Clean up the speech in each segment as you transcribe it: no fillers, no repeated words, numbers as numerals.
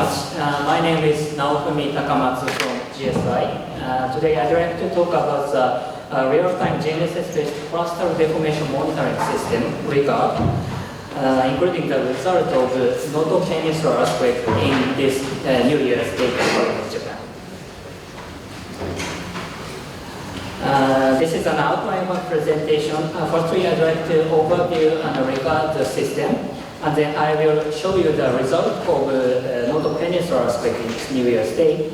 much. My name is Naofumi Takamatsu from GSI. Today I'd like to talk about the real-time GNSS-based Crustal deformation monitoring system, REGARD, including the result of the Noto Peninsula earthquake in this New Year's data in Japan. This is an outline of my presentation. Firstly, I'd like to overview and REGARD the system, and then I will show you the result of Noto Peninsula earthquake in this New Year's Day.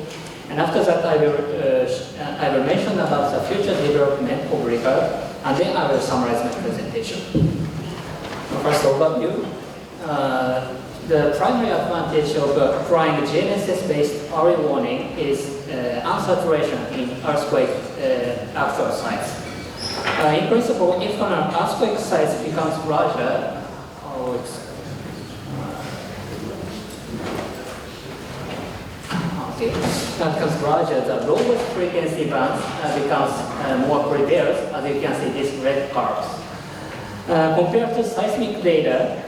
And after that, I will mention about the future development of REGARD, and then I will summarize my presentation. First overview. The primary advantage of applying GNSS-based early warning is unsaturation in earthquake actual sites. In principle, if an earthquake size becomes larger, becomes larger, the lowest frequency bands becomes more prevalent, as you can see these red curves. Compared to seismic data,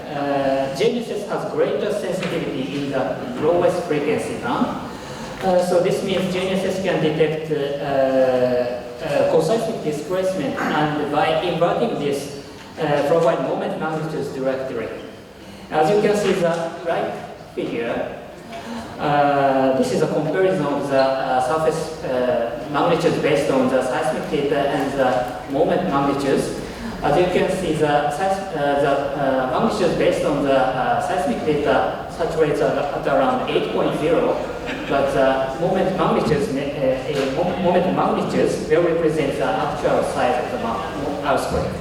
GNSS has greater sensitivity in the lowest frequency band. So this means GNSS can detect co-seismic displacement, and by inverting this, provide moment magnitudes directly. As you can see the right figure, this is a comparison of the surface magnitudes based on the seismic data and the moment magnitudes. As you can see, the magnitudes based on the seismic data saturates at around 8.0, but the moment magnitudes will represent the actual size of the earthquake.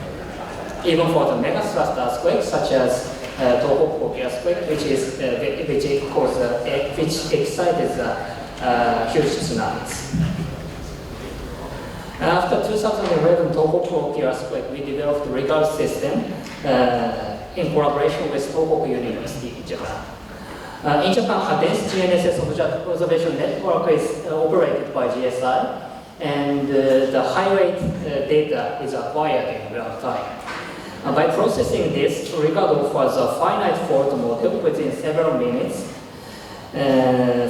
Even for the megathrust earthquakes, such as Tohoku-oki earthquake, which excited the huge tsunamis. After 2011 Tohoku-oki earthquake, we developed a REGARD system in collaboration with Tohoku University in Japan. In Japan, a dense GNSS observation network is operated by GSI, and the high rate data is acquired in real time. By processing this, REGARD offers a finite fault model within several minutes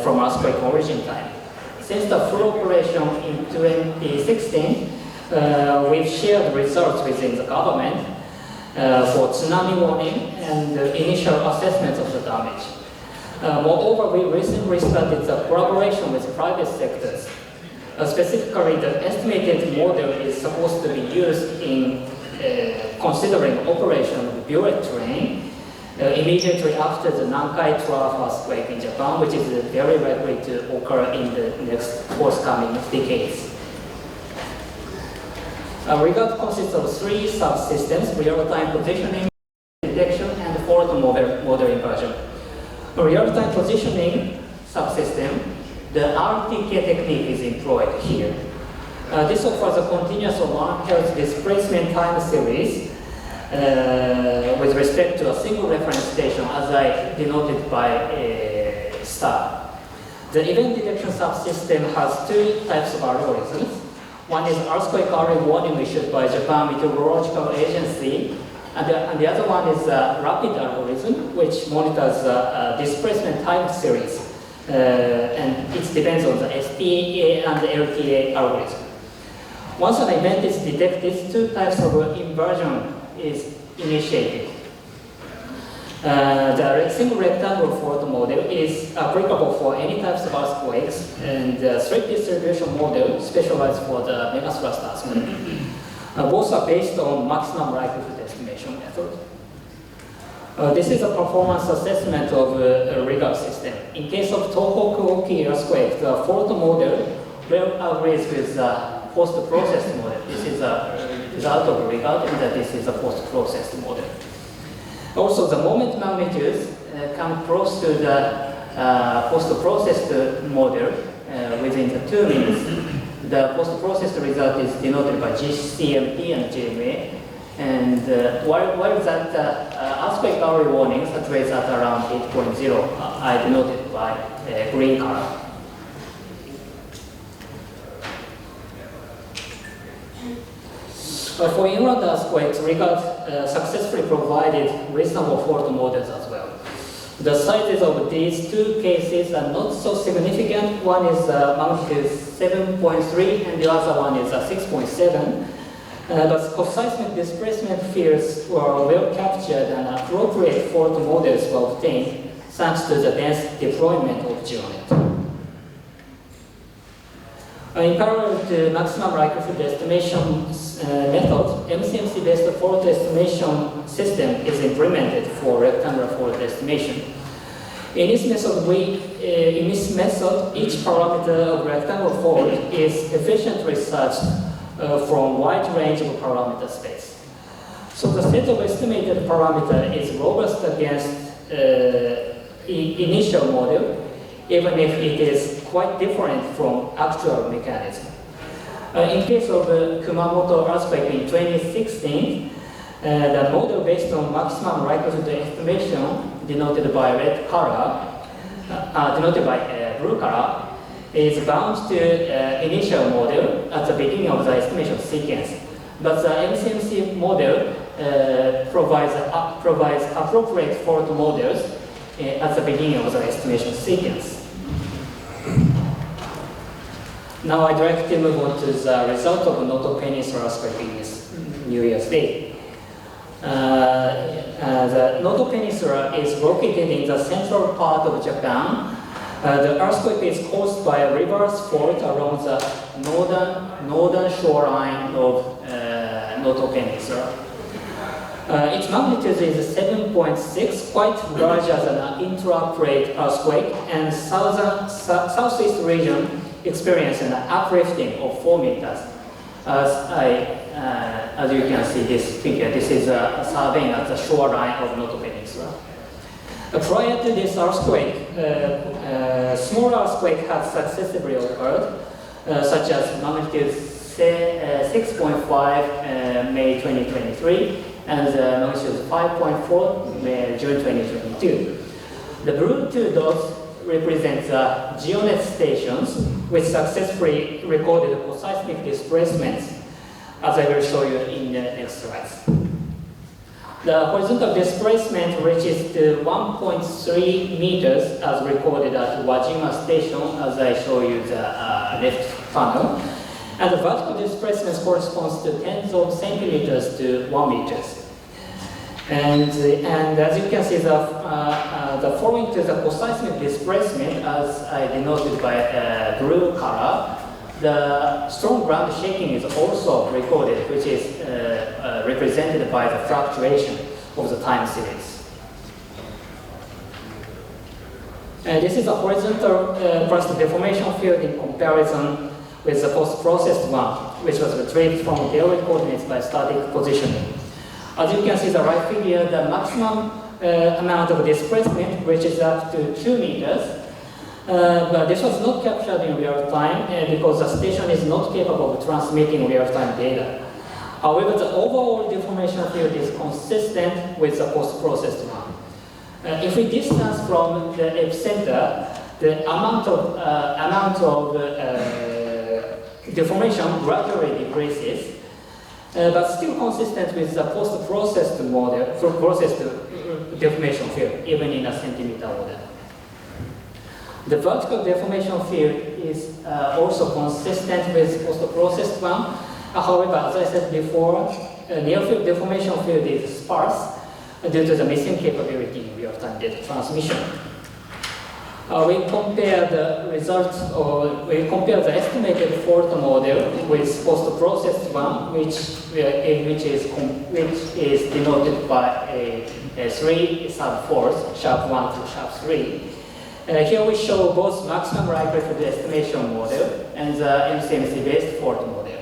from earthquake origin time. Since the full operation in 2016, we've shared results within the government for tsunami warning and initial assessments of the damage. Moreover, we recently started the collaboration with private sectors. Specifically, the estimated model is supposed to be used in considering operation of bullet train immediately after the Nankai Trough earthquake in Japan, which is very likely to occur in the next forthcoming decades. REGARD consists of three subsystems: real-time positioning, detection, and fault model inversion. Real-time positioning subsystem, the RTK technique is employed here. This offers a continuous 1 Hz displacement time series with respect to a single reference station, as I denoted by a star. The event detection subsystem has two types of algorithms. One is earthquake early warning issued by Japan Meteorological Agency, and the other one is a rapid algorithm, which monitors displacement time series, and it depends on the STA and the LTA algorithm. Once an event is detected, two types of inversion is initiated. The single rectangle fault model is applicable for any types of earthquakes, and the straight distribution model specialized for the megathrust earthquake. Both are based on maximum likelihood estimation method. This is a performance assessment of a REGARD system. In case of Tohoku-oki earthquake, the fault model well agrees with the post-processed model. This is a result of REGARD, and that this is a post-processed model. Also, the moment magnitudes come close to the post-processed model within the 2 minutes. The post-processed result is denoted by GCMP and GMA. And while that earthquake early warning saturates at around 8.0, I denoted by green color. For inland earthquakes, REGARD successfully provided reasonable fault models as well. The sizes of these two cases are not so significant. One is magnitude 7.3 and the other one is 6.7. But co-seismic displacement fields were well captured and appropriate fault models were obtained thanks to the dense deployment of GEONET. In parallel to maximum likelihood estimation method, MCMC-based fault estimation system is implemented for rectangular fault estimation. In this method, each parameter of rectangular fault is efficiently searched from wide range of parameter space. So the set of estimated parameter is robust against initial model, even if it is quite different from actual mechanism. In case of the Kumamoto earthquake in 2016, the model based on maximum likelihood estimation, denoted by red color, denoted by blue color, is bound to initial model at the beginning of the estimation sequence. But the MCMC model provides appropriate fault models at the beginning of the estimation sequence. Now I'd like to move on to the result of Noto Peninsula earthquake in New Year's Day. The Noto Peninsula is located in the central part of Japan. The earthquake is caused by a reverse fault along the northern shoreline of Noto Peninsula. Its magnitude is 7.6, quite larger than an intra-plate earthquake, and southeast region experienced an uplifting of 4 meters. As you can see this figure, this is a survey at the shoreline of Noto Peninsula. Prior to this earthquake, small earthquake had successively occurred, such as magnitude 6.5 May 2023 and magnitude 5.4 June 2022. The blue two dots represent the GEONET stations which successfully recorded co-seismic displacements, as I will show you in the next slides. The horizontal displacement reaches to 1.3 meters as recorded at Wajima Station, as I show you the left panel. And the vertical displacement corresponds to tens of centimeters to 1 meters. And as you can see, the following to the co-seismic displacement, as I denoted by blue color, the strong ground shaking is also recorded, which is represented by the fluctuation of the time series. This is a horizontal crustal deformation field in comparison with the post-processed one, which was retrieved from daily coordinates by static positioning. As you can see the right figure, the maximum amount of displacement reaches up to 2 meters. But this was not captured in real time because the station is not capable of transmitting real-time data. However, the overall deformation field is consistent with the post-processed one. If we distance from the epicenter, the amount of deformation gradually decreases, but still consistent with the post-processed model, processed deformation field, even in a centimeter order. The vertical deformation field is also consistent with post-processed one. However, as I said before, near-field deformation field is sparse due to the missing capability in real-time data transmission. We compare the results, or we compare the estimated fault model with post-processed one, which is denoted by a 3 sub-faults, sharp 1 to sharp 3. Here we show both maximum likelihood estimation model and the MCMC-based fault model.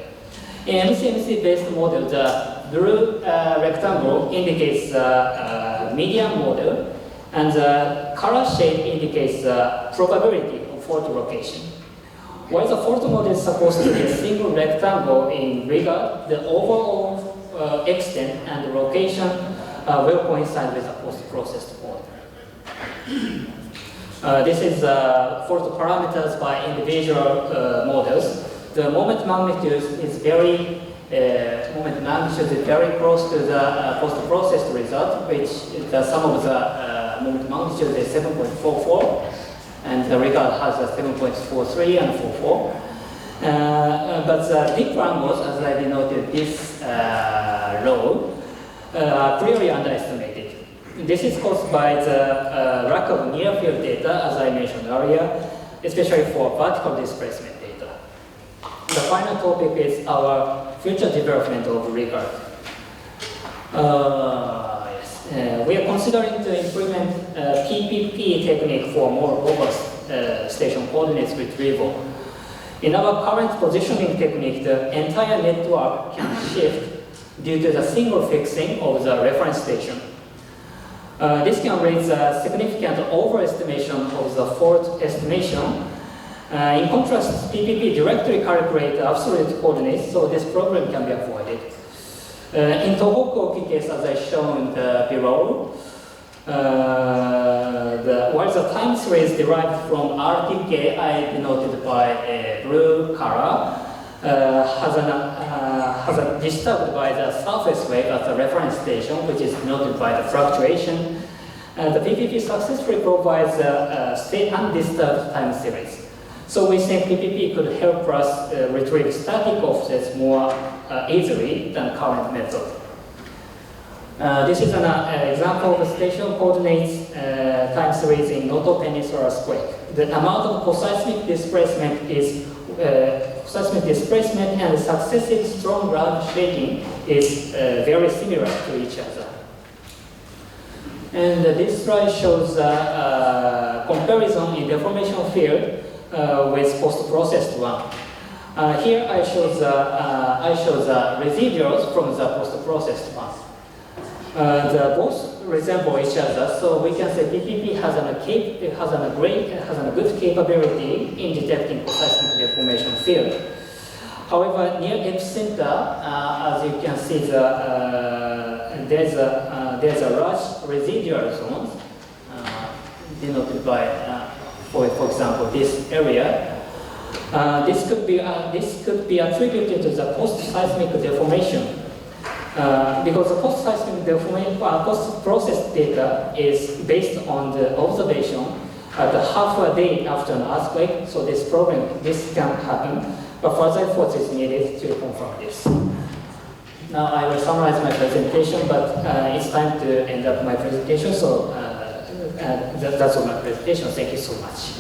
In MCMC-based model, the blue rectangle indicates the median model, and the color shade indicates the probability of fault location. While the fault model is supposed to be a single rectangle in regard, the overall extent and location will coincide with the post-processed fault. This is fault parameters by individual models. The moment magnitude is very close to the post-processed result, which the sum of the moment magnitude is 7.44, and the regard has a 7.43 and 44. But the deep angles, as I denoted this row, are clearly underestimated. This is caused by the lack of near-field data, as I mentioned earlier, especially for vertical displacement data. The final topic is our future development of regard. We are considering to implement PPP technique for more robust station coordinates retrieval. In our current positioning technique, the entire network can shift due to the single fixing of the reference station. This can raise a significant overestimation of the fault estimation. In contrast, PPP directly calculates absolute coordinates, so this problem can be avoided. In Tohoku-oki case, as I shown below, while the time series derived from RTK, I denoted by a blue color, has a disturbed by the surface wave at the reference station, which is denoted by the fluctuation. The PPP successfully provides a state undisturbed time series. So we think PPP could help us retrieve static offsets more easily than current method. This is an example of station coordinates time series in Noto Peninsula earthquake. The amount of co-seismic displacement and successive strong ground shaking is very similar to each other. And this slide shows a comparison in deformation field with post-processed one. Here I show the residuals from the post-processed one. The both resemble each other, so we can say PPP has a good capability in detecting co-seismic deformation field. However, near epicenter, as you can see, there's a large residual zone denoted by, for example, this area. This could be attributed to the post-seismic deformation. Because the post-seismic deformation, post-process data is based on the observation at half a day after an earthquake, so this can happen, but further efforts is needed to confirm this. Now I will summarize my presentation, but it's time to end up my presentation, so that's all my presentation. Thank you so much.